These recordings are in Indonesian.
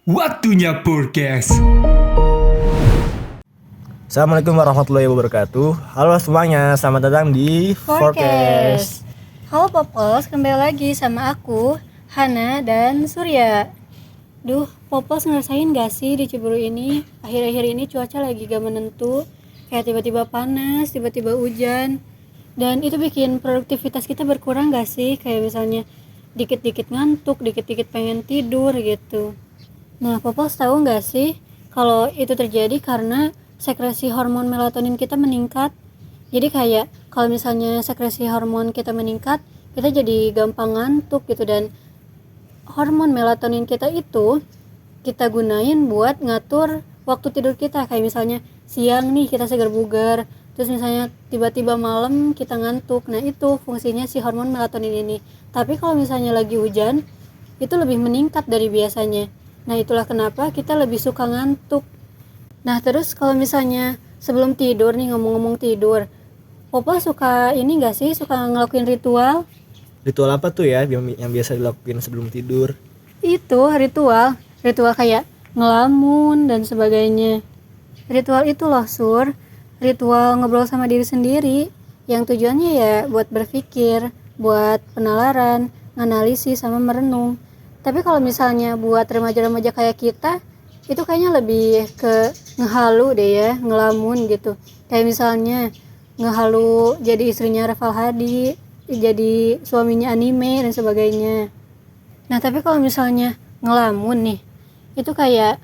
Waktunya podcast. Assalamualaikum warahmatullahi wabarakatuh. Halo semuanya, selamat datang di Forecast. Halo Popos, kembali lagi sama aku, Hana dan Surya. Duh, Popos ngerasain gak sih di Ciburu ini? Akhir-akhir ini cuaca lagi gak menentu. Kayak tiba-tiba panas, tiba-tiba hujan. Dan itu bikin produktivitas kita berkurang gak sih? Kayak misalnya dikit-dikit ngantuk, dikit-dikit pengen tidur gitu. Nah, Popos tahu gak sih kalau itu terjadi karena sekresi hormon melatonin kita meningkat. Jadi kayak kalau misalnya sekresi hormon kita meningkat, kita jadi gampang ngantuk gitu. Dan hormon melatonin kita itu kita gunain buat ngatur waktu tidur kita. Kayak misalnya siang nih kita segar bugar, terus misalnya tiba-tiba malam kita ngantuk. Nah, itu fungsinya si hormon melatonin ini. Tapi kalau misalnya lagi hujan, itu lebih meningkat dari biasanya. Nah, itulah kenapa kita lebih suka ngantuk. Nah, terus kalau misalnya sebelum tidur nih, ngomong-ngomong tidur, Popo suka ini gak sih, suka ngelakuin ritual? Ritual apa tuh ya yang biasa dilakuin sebelum tidur? Itu ritual kayak ngelamun dan sebagainya. Ritual itu loh Sur, ritual ngobrol sama diri sendiri, yang tujuannya ya buat berpikir, buat penalaran, analisis sama merenung. Tapi kalau misalnya buat remaja-remaja kayak kita, itu kayaknya lebih ke ngehalu deh ya, ngelamun gitu. Kayak misalnya ngehalu jadi istrinya Reval Hadi, jadi suaminya anime dan sebagainya. Nah, tapi kalau misalnya ngelamun nih, itu kayak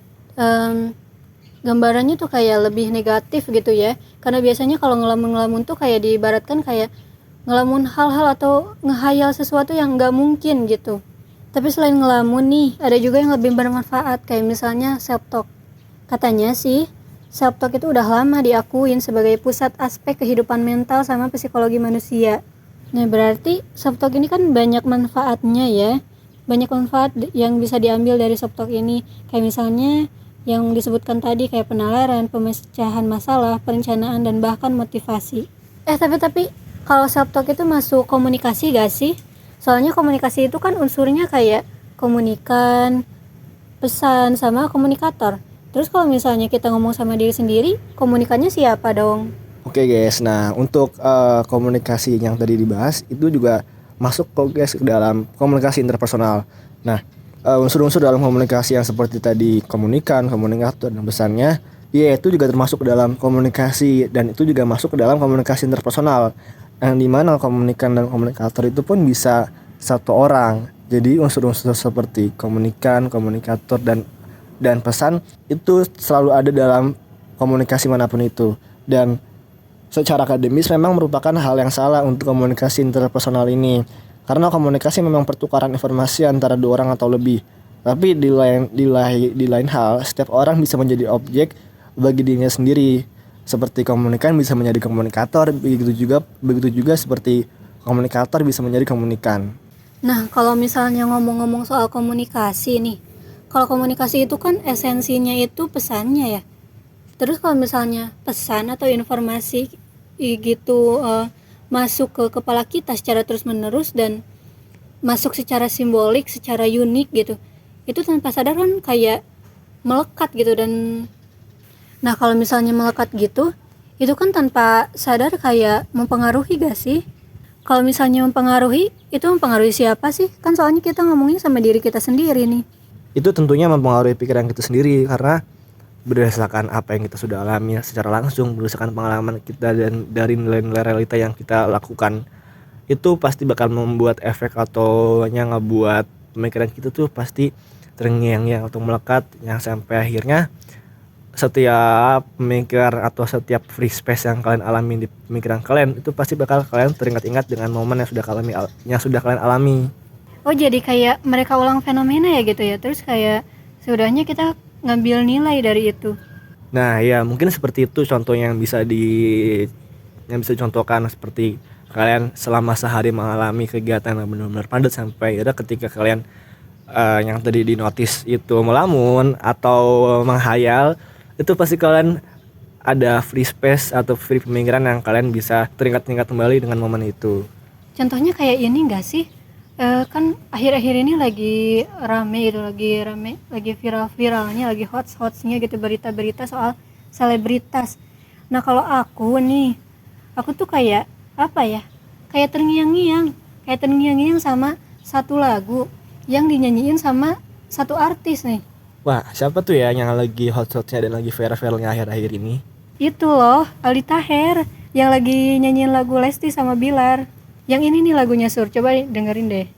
gambarannya tuh kayak lebih negatif gitu ya. Karena biasanya kalau ngelamun-ngelamun tuh kayak diibaratkan kayak ngelamun hal-hal atau ngehayal sesuatu yang nggak mungkin gitu. Tapi selain ngelamun nih, ada juga yang lebih bermanfaat, kayak misalnya self-talk. Katanya sih, self-talk itu udah lama diakuin sebagai pusat aspek kehidupan mental sama psikologi manusia. Nah, berarti self-talk ini kan banyak manfaatnya ya. Banyak manfaat yang bisa diambil dari self-talk ini. Kayak misalnya yang disebutkan tadi, kayak penalaran, pemecahan masalah, perencanaan, dan bahkan motivasi. Tapi kalau self-talk itu masuk komunikasi gak sih? Soalnya komunikasi itu kan unsurnya kayak komunikan, pesan, sama komunikator. Terus kalau misalnya kita ngomong sama diri sendiri, komunikannya siapa dong? Oke guys, nah untuk komunikasi yang tadi dibahas itu juga masuk ke dalam komunikasi interpersonal. Nah, unsur-unsur dalam komunikasi yang seperti tadi komunikan, komunikator, dan pesannya, ya itu juga termasuk ke dalam komunikasi, dan itu juga masuk ke dalam komunikasi interpersonal. Yang dimana komunikan dan komunikator itu pun bisa satu orang. Jadi unsur-unsur seperti komunikan, komunikator, dan pesan itu selalu ada dalam komunikasi manapun itu. Dan secara akademis memang merupakan hal yang salah untuk komunikasi interpersonal ini, karena komunikasi memang pertukaran informasi antara dua orang atau lebih. Tapi di lain hal, setiap orang bisa menjadi objek bagi dirinya sendiri. Seperti komunikan bisa menjadi komunikator, begitu juga seperti komunikator bisa menjadi komunikan. Nah, kalau misalnya ngomong-ngomong soal komunikasi nih, kalau komunikasi itu kan esensinya itu pesannya ya. Terus kalau misalnya pesan atau informasi gitu masuk ke kepala kita secara terus-menerus dan masuk secara simbolik, secara unik gitu, itu tanpa sadar kan kayak melekat gitu. Dan nah, kalau misalnya melekat gitu, itu kan tanpa sadar kayak mempengaruhi gak sih? Kalau misalnya mempengaruhi, itu mempengaruhi siapa sih? Kan soalnya kita ngomongin sama diri kita sendiri nih. Itu tentunya mempengaruhi pikiran kita sendiri, karena berdasarkan apa yang kita sudah alami secara langsung, berdasarkan pengalaman kita dan dari nilai-nilai realita yang kita lakukan, itu pasti bakal membuat efek atau ngebuat pemikiran kita tuh pasti terngiang-ngiang atau melekat, yang sampai akhirnya setiap pemikiran atau setiap free space yang kalian alami di pemikiran kalian itu pasti bakal kalian teringat-ingat dengan momen yang sudah kalian alami. Oh, jadi kayak mereka ulang fenomena ya gitu ya. Terus kayak sudahnya kita ngambil nilai dari itu. Nah, ya mungkin seperti itu contoh yang bisa dicontohkan, seperti kalian selama sehari mengalami kegiatan yang benar-benar padat sampai ada ketika kalian yang tadi di notice itu melamun atau menghayal, itu pasti kalian ada free space atau free pemikiran yang kalian bisa teringat-ingat kembali dengan momen itu. Contohnya kayak ini gak sih? Kan akhir-akhir ini lagi rame gitu, lagi viral-viralnya, lagi hots-hotsnya gitu berita-berita soal selebritas. Nah kalau aku tuh kayak apa ya? Kayak terngiang-ngiang sama satu lagu yang dinyanyiin sama satu artis nih. Wah, siapa tuh ya yang lagi hot-hotnya dan lagi viral-viralnya akhir-akhir ini? Itu loh, Aldi Taher yang lagi nyanyiin lagu Lesti sama Bilar. Yang ini nih lagunya Sur, coba dengerin deh.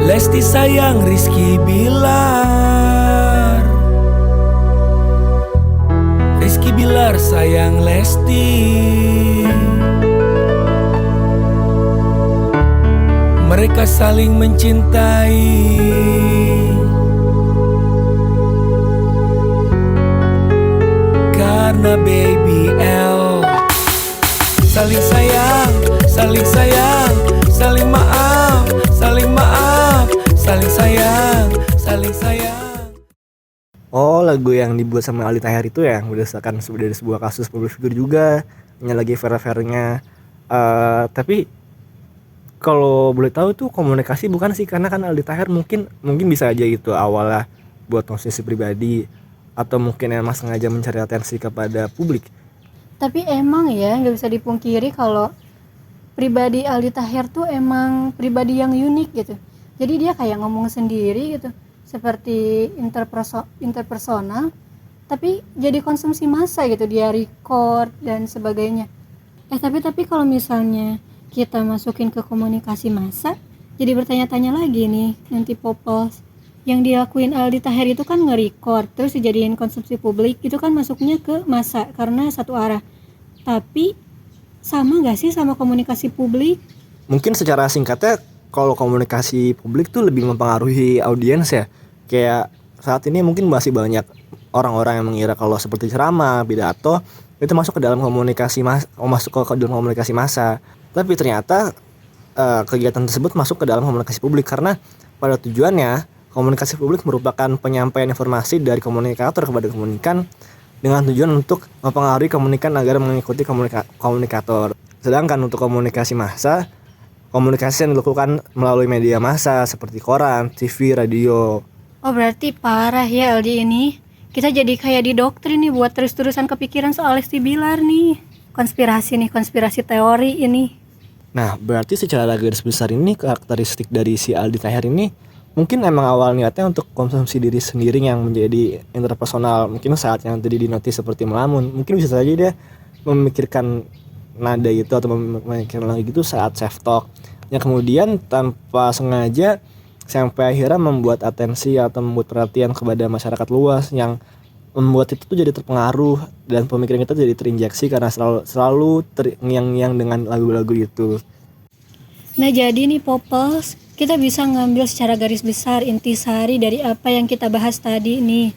Lesti sayang Rizky Bilar, Rizky Bilar sayang Lesti. Mereka saling mencintai, karena baby L. Saling sayang, saling sayang, saling maaf, saling maaf, saling sayang, saling sayang. Oh, lagu yang dibuat sama Aldi Taher itu ya, berdasarkan dari sebuah kasus public figure juga, yang lagi viral-viralnya. Tapi kalau boleh tahu tuh komunikasi bukan sih, karena kan Aldi Taher mungkin bisa aja itu awalnya buat konsumsi pribadi, atau mungkin emang sengaja mencari atensi kepada publik. Tapi emang ya nggak bisa dipungkiri kalau pribadi Aldi Taher tuh emang pribadi yang unik gitu. Jadi dia kayak ngomong sendiri gitu, seperti interpersonal, tapi jadi konsumsi massa gitu, dia record dan sebagainya. Tapi kalau misalnya kita masukin ke komunikasi massa, jadi bertanya-tanya lagi nih nanti Poples. Yang dilakuin Aldi Taher itu kan nge-record terus dijadiin konsumsi publik, itu kan masuknya ke massa karena satu arah. Tapi sama gak sih sama komunikasi publik? Mungkin secara singkatnya, kalau komunikasi publik tuh lebih mempengaruhi audiens ya. Kayak saat ini mungkin masih banyak orang-orang yang mengira kalau seperti ceramah, pidato itu masuk ke dalam komunikasi dalam komunikasi massa. Tapi ternyata kegiatan tersebut masuk ke dalam komunikasi publik karena pada tujuannya komunikasi publik merupakan penyampaian informasi dari komunikator kepada komunikan dengan tujuan untuk mempengaruhi komunikan agar mengikuti komunikator. Sedangkan untuk komunikasi massa, komunikasi yang dilakukan melalui media massa seperti koran, TV, radio. Oh berarti parah ya Aldi ini. Kita jadi kayak didoktrin nih buat terus-terusan kepikiran soal Lesti Bilar nih. Konspirasi teori ini. Nah, berarti secara garis besar ini karakteristik dari si Aldi Taher ini mungkin emang awal niatnya untuk konsumsi diri sendiri yang menjadi interpersonal. Mungkin saat yang tadi dinotis seperti melamun, mungkin bisa saja dia memikirkan nada itu atau memikirkan lagi gitu saat self talk, yang kemudian tanpa sengaja sampai akhirnya membuat atensi atau membuat perhatian kepada masyarakat luas, yang membuat itu tuh jadi terpengaruh dan pemikiran kita jadi terinjeksi karena selalu terngiang-ngiang dengan lagu-lagu itu. Nah jadi nih Poples, kita bisa ngambil secara garis besar intisari dari apa yang kita bahas tadi nih,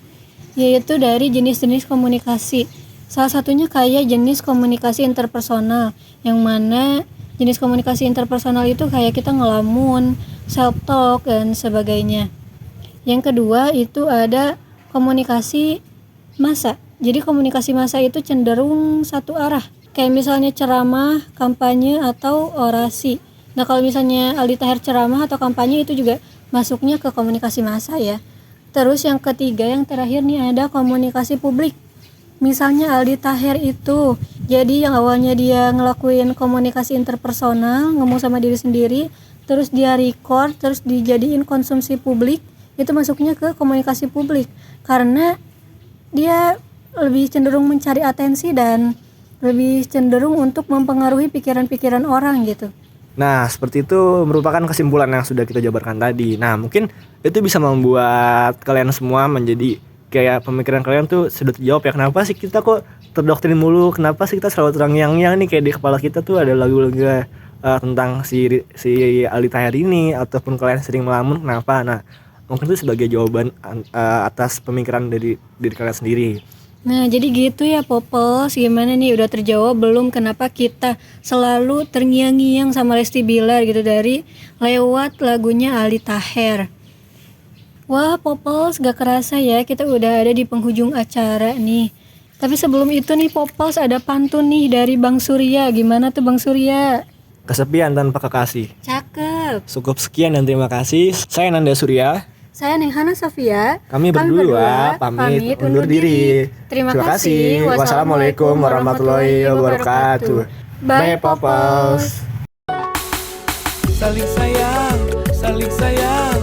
yaitu dari jenis-jenis komunikasi. Salah satunya kayak jenis komunikasi interpersonal, yang mana jenis komunikasi interpersonal itu kayak kita ngelamun, self talk dan sebagainya. Yang kedua itu ada komunikasi massa. Jadi komunikasi massa itu cenderung satu arah, kayak misalnya ceramah, kampanye atau orasi. Nah kalau misalnya Aldi Taher ceramah atau kampanye itu juga masuknya ke komunikasi massa ya. Terus yang ketiga, yang terakhir nih ada komunikasi publik. Misalnya Aldi Taher itu, jadi yang awalnya dia ngelakuin komunikasi interpersonal, ngomong sama diri sendiri, terus dia record, terus dijadiin konsumsi publik, itu masuknya ke komunikasi publik. Karena dia lebih cenderung mencari atensi dan lebih cenderung untuk mempengaruhi pikiran-pikiran orang gitu. Nah, seperti itu merupakan kesimpulan yang sudah kita jabarkan tadi. Nah, mungkin itu bisa membuat kalian semua menjadi kayak pemikiran kalian tuh sudah terjawab ya. Kenapa sih kita kok terdoktrin mulu? Kenapa sih kita selalu terngiang-ngiang nih kayak di kepala kita tuh ada lagu-lagu tentang si Aldi Taher ini, ataupun kalian sering melamun kenapa? Nah, mungkin itu sebagai jawaban atas pemikiran dari diri kalian sendiri. Nah jadi gitu ya Poples, gimana nih udah terjawab belum kenapa kita selalu terngiang-ngiang sama Lesti Bilar gitu dari lewat lagunya Aldi Taher. Wah Poples, gak kerasa ya kita udah ada di penghujung acara nih. Tapi sebelum itu nih Poples, ada pantun nih dari Bang Surya. Gimana tuh Bang Surya? Kesepian tanpa kekasih. Cakep. Cukup sekian dan terima kasih. Saya Nanda Surya. Saya Nenghana Sofia. Kami berdua pamit undur diri. Terima kasih. Wassalamualaikum warahmatullahi wabarakatuh. Bye Popos. Saling sayang, saling sayang,